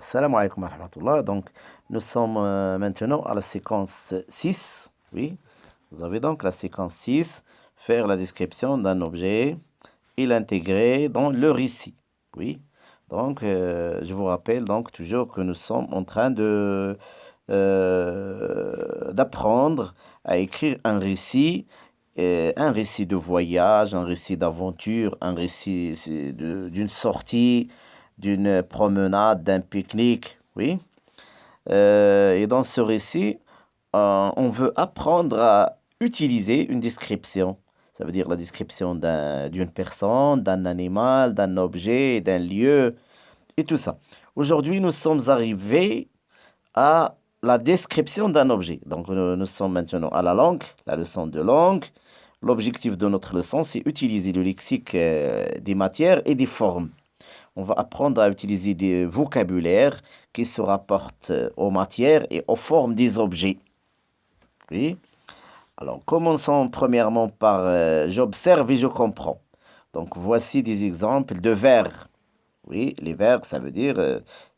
Salam alaikum wa rahmatullah. Donc, nous sommes maintenant à la séquence 6. Oui, vous avez donc la séquence 6, faire la description d'un objet et l'intégrer dans le récit. Oui, donc je vous rappelle donc toujours que nous sommes en train d'apprendre à écrire un récit de voyage, un récit d'aventure, un récit d'une sortie, d'une promenade, d'un pique-nique. Oui. Et dans ce récit, on veut apprendre à utiliser une description. Ça veut dire la description d'une personne, d'un animal, d'un objet, d'un lieu, et tout ça. Aujourd'hui, nous sommes arrivés à la description d'un objet. Donc, nous sommes maintenant à la langue, la leçon de langue. L'objectif de notre leçon, c'est utiliser le lexique des matières et des formes. On va apprendre à utiliser des vocabulaires qui se rapportent aux matières et aux formes des objets. Oui. Alors, commençons premièrement par j'observe et je comprends. Donc, voici des exemples de vers. Oui, les vers, ça veut dire,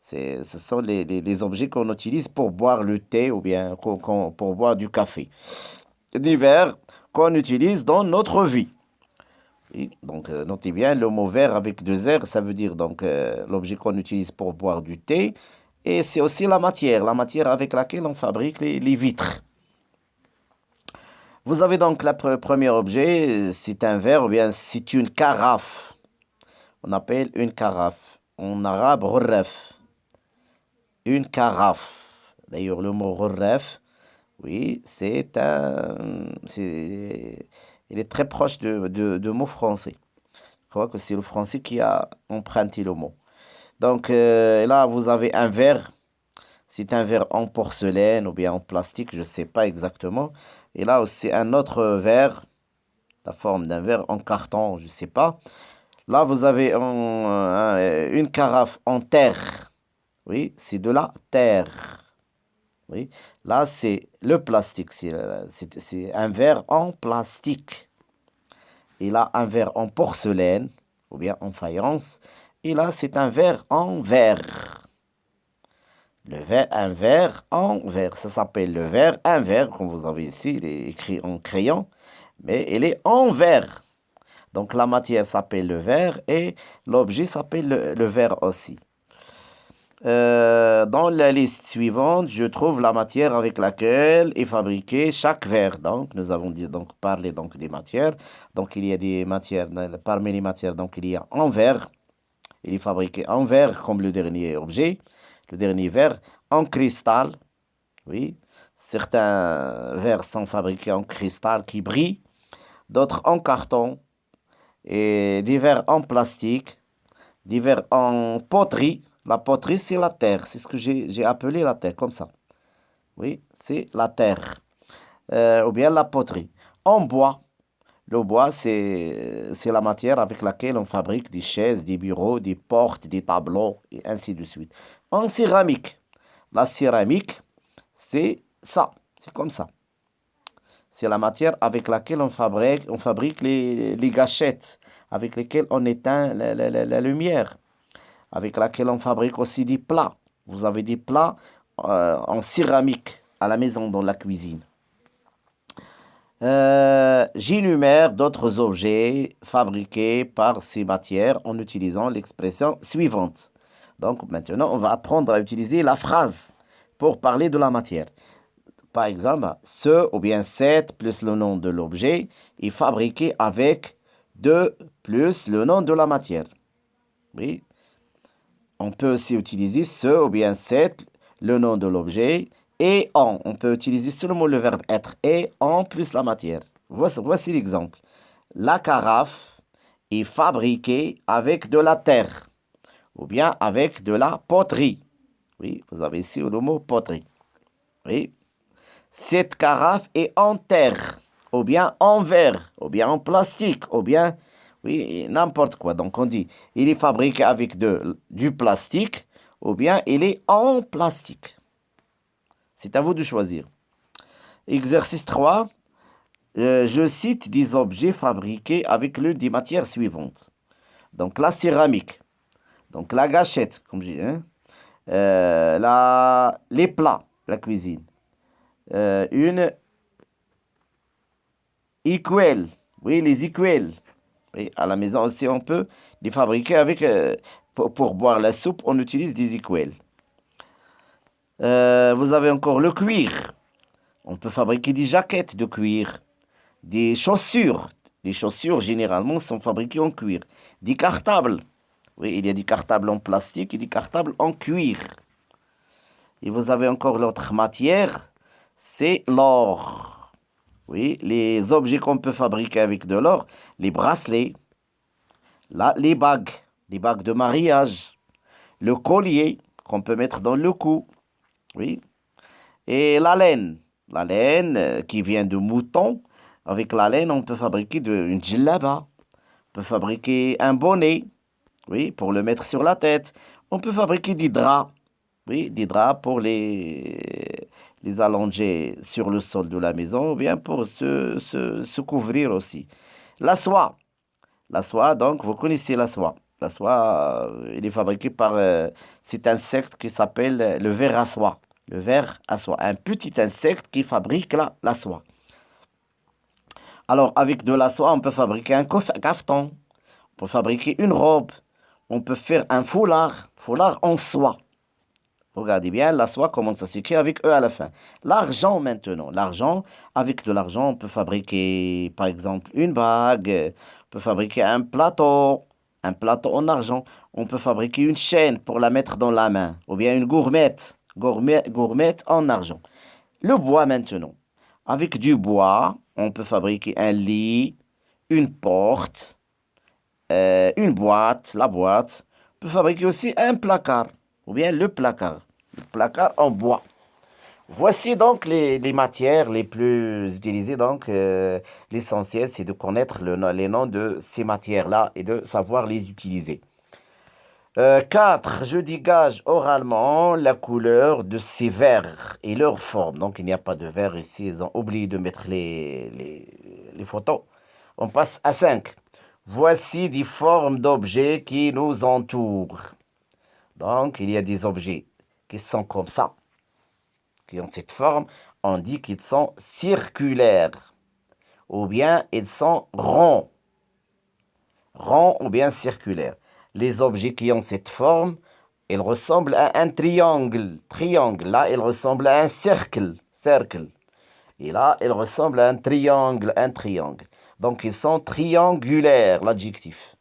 ce sont les objets qu'on utilise pour boire le thé ou bien pour boire du café. Des vers qu'on utilise dans notre vie. Oui, donc, notez bien, le mot verre avec deux R, ça veut dire donc l'objet qu'on utilise pour boire du thé. Et c'est aussi la matière avec laquelle on fabrique les vitres. Vous avez donc le premier objet, c'est un verre ou bien c'est une carafe. On appelle une carafe. En arabe, rurref. Une carafe. D'ailleurs, le mot rurref, oui, il est très proche de mots français. Je crois que c'est le français qui a emprunté le mot. Donc là, vous avez un verre. C'est un verre en porcelaine ou bien en plastique, je ne sais pas exactement. Et là aussi un autre verre, la forme d'un verre en carton, je ne sais pas. Là, vous avez une carafe en terre. Oui, c'est de la terre. Oui, là, c'est le plastique. C'est un verre en plastique. Et là, un verre en porcelaine ou bien en faïence. Et là, c'est un verre en verre. Un verre en verre. Ça s'appelle le verre, un verre, comme vous avez ici, il est écrit en crayon, mais il est en verre. Donc la matière s'appelle le verre et l'objet s'appelle le verre aussi. Dans la liste suivante, je trouve la matière avec laquelle est fabriqué chaque verre. Donc, nous avons donc parlé donc des matières. Donc, il y a des matières, parmi les matières, donc il y a en verre. Il est fabriqué en verre comme le dernier objet, le dernier verre, en cristal. Oui, certains verres sont fabriqués en cristal qui brille, d'autres en carton et des verres en plastique, des verres en poterie. La poterie, c'est la terre. C'est ce que j'ai appelé la terre, comme ça. Oui, c'est la terre. Ou bien la poterie. En bois. Le bois, c'est la matière avec laquelle on fabrique des chaises, des bureaux, des portes, des tableaux, et ainsi de suite. En céramique. La céramique, c'est ça. C'est comme ça. C'est la matière avec laquelle on fabrique les gâchettes, avec lesquelles on éteint la lumière, avec laquelle on fabrique aussi des plats. Vous avez des plats en céramique à la maison, dans la cuisine. J'énumère d'autres objets fabriqués par ces matières en utilisant l'expression suivante. Donc maintenant, on va apprendre à utiliser la phrase pour parler de la matière. Par exemple, ce ou bien cette plus le nom de l'objet est fabriqué avec de plus le nom de la matière. Oui. On peut aussi utiliser ce ou bien cette, le nom de l'objet, et en. On peut utiliser seulement le verbe être et en plus la matière. Voici l'exemple. La carafe est fabriquée avec de la terre ou bien avec de la poterie. Oui, vous avez ici le mot poterie. Oui. Cette carafe est en terre, ou bien en verre, ou bien en plastique, ou bien, oui, n'importe quoi. Donc on dit, il est fabriqué avec du plastique, ou bien il est en plastique. C'est à vous de choisir. Exercice 3. Je cite des objets fabriqués avec l'une des matières suivantes. Donc la céramique, donc la gâchette, comme je dis, hein, les plats, la cuisine. Une écuelle, oui, les écuelles. Oui, à la maison aussi, on peut les fabriquer avec, pour boire la soupe, on utilise des écuelles. Vous avez encore le cuir. On peut fabriquer des jaquettes de cuir, des chaussures. Les chaussures, généralement, sont fabriquées en cuir. Des cartables. Oui, il y a des cartables en plastique et des cartables en cuir. Et vous avez encore l'autre matière, c'est l'or. Oui, les objets qu'on peut fabriquer avec de l'or, les bracelets, là, les bagues de mariage, le collier qu'on peut mettre dans le cou. Oui, et la laine qui vient de mouton. Avec la laine, on peut fabriquer une djellaba. On peut fabriquer un bonnet, oui, pour le mettre sur la tête. On peut fabriquer des draps, oui, des draps pour les allonger sur le sol de la maison ou bien pour se couvrir aussi. La soie. La soie, donc, vous connaissez la soie. La soie, il est fabriqué par cet insecte qui s'appelle le ver à soie. Le ver à soie, un petit insecte qui fabrique la soie. Alors, avec de la soie, on peut fabriquer un caftan, on peut fabriquer une robe, on peut faire un foulard en soie. Regardez bien, la soie, comment ça s'écrit avec E à la fin. L'argent maintenant. L'argent, avec de l'argent, on peut fabriquer, par exemple, une bague, on peut fabriquer un plateau en argent. On peut fabriquer une chaîne pour la mettre dans la main, ou bien une gourmette en argent. Le bois maintenant. Avec du bois, on peut fabriquer un lit, une porte, une boîte, la boîte. On peut fabriquer aussi un placard, ou bien le placard en bois. Voici donc les matières les plus utilisées. Donc, l'essentiel, c'est de connaître les noms de ces matières-là et de savoir les utiliser. 4. Je dégage oralement la couleur de ces verres et leur forme. Donc, il n'y a pas de verre ici. Ils ont oublié de mettre les photos. On passe à 5. Voici des formes d'objets qui nous entourent. Donc, il y a des objets qui sont comme ça, qui ont cette forme. On dit qu'ils sont circulaires. Ou bien ils sont ronds. Ronds ou bien circulaires. Les objets qui ont cette forme, ils ressemblent à un triangle. Là, ils ressemblent à un cercle. Et là, ils ressemblent à un triangle. Donc, ils sont triangulaires, l'adjectif.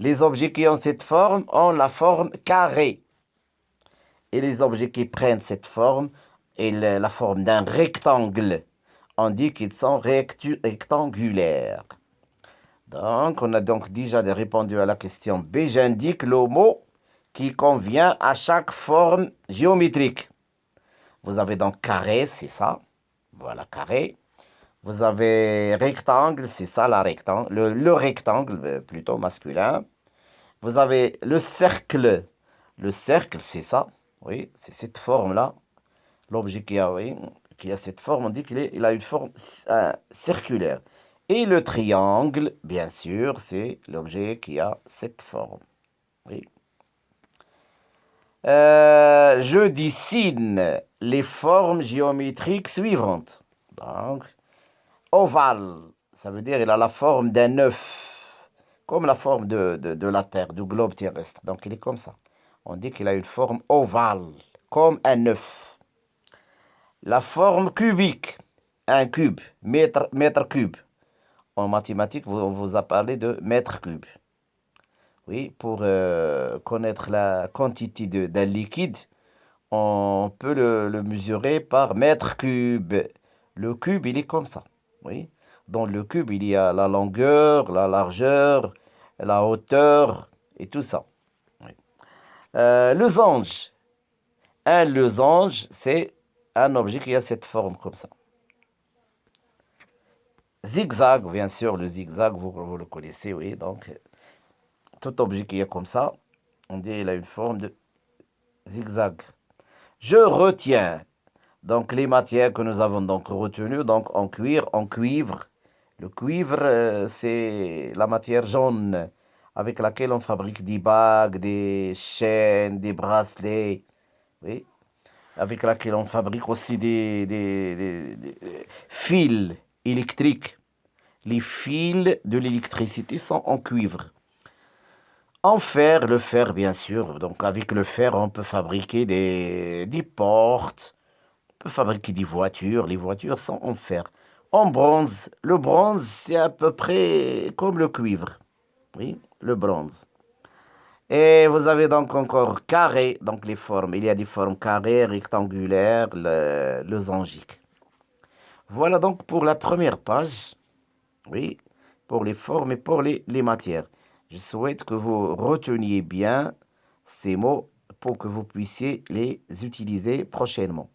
Les objets qui ont cette forme ont la forme carrée. Et les objets qui prennent cette forme et la forme d'un rectangle, on dit qu'ils sont rectangulaires. Donc, on a donc déjà répondu à la question B. J'indique le mot qui convient à chaque forme géométrique. Vous avez donc carré, c'est ça. Voilà, carré. Vous avez rectangle, c'est ça, le rectangle, plutôt masculin. Vous avez le cercle. Le cercle, c'est ça. Oui, c'est cette forme-là. L'objet qui a cette forme, on dit qu'il a une forme circulaire. Et le triangle, bien sûr, c'est l'objet qui a cette forme. Oui. Je dessine les formes géométriques suivantes. Donc, ovale, ça veut dire il a la forme d'un œuf, comme la forme de la Terre, du globe terrestre. Donc, il est comme ça. On dit qu'il a une forme ovale, comme un œuf. La forme cubique, un cube, mètre cube. En mathématiques, on vous a parlé de mètre cube. Oui, pour connaître la quantité d'un liquide, on peut le mesurer par mètre cube. Le cube, il est comme ça. Oui. Dans le cube, il y a la longueur, la largeur, la hauteur et tout ça. Oui. Losange. Un losange, c'est un objet qui a cette forme comme ça. Zigzag, bien sûr, le zigzag, vous le connaissez, oui. Donc, tout objet qui est comme ça, on dit qu'il a une forme de zigzag. Je retiens donc les matières que nous avons donc retenues, donc en cuir, en cuivre. Le cuivre, c'est la matière jaune. avec laquelle on fabrique des bagues, des chaînes, des bracelets, oui, avec laquelle on fabrique aussi des fils électriques. Les fils de l'électricité sont en cuivre. En fer, le fer, bien sûr. Donc, avec le fer, on peut fabriquer des portes, on peut fabriquer des voitures. Les voitures sont en fer. En bronze, le bronze, c'est à peu près comme le cuivre. Oui, le bronze. Et vous avez donc encore carré, donc les formes. Il y a des formes carrées, rectangulaires, losangiques. Voilà donc pour la première page. Oui, pour les formes et pour les matières. Je souhaite que vous reteniez bien ces mots pour que vous puissiez les utiliser prochainement.